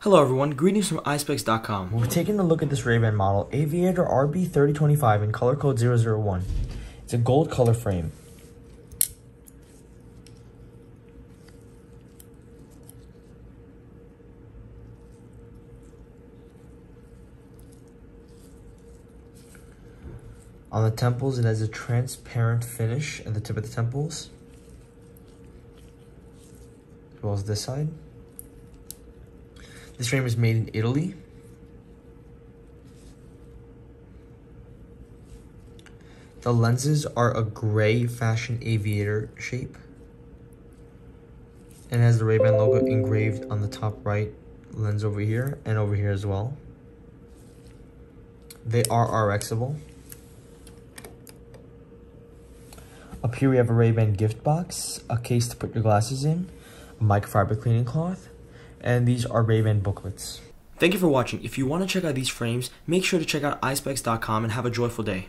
Hello everyone, greetings from Eyespecs.com. We're taking a look at this RayBan model, Aviator RB3025 in color code 001. It's a gold color frame. On the temples, it has a transparent finish at the tip of the temples, as well as this side. This frame is made in Italy. The lenses are a gray fashion aviator shape. And it has the RayBan logo engraved on the top right lens over here and over here as well. They are RXable. Up here we have a RayBan gift box, a case to put your glasses in, a microfiber cleaning cloth, and these are RayBan booklets. Thank you for watching. If you want to check out these frames, make sure to check out Eyespecs.com and have a joyful day.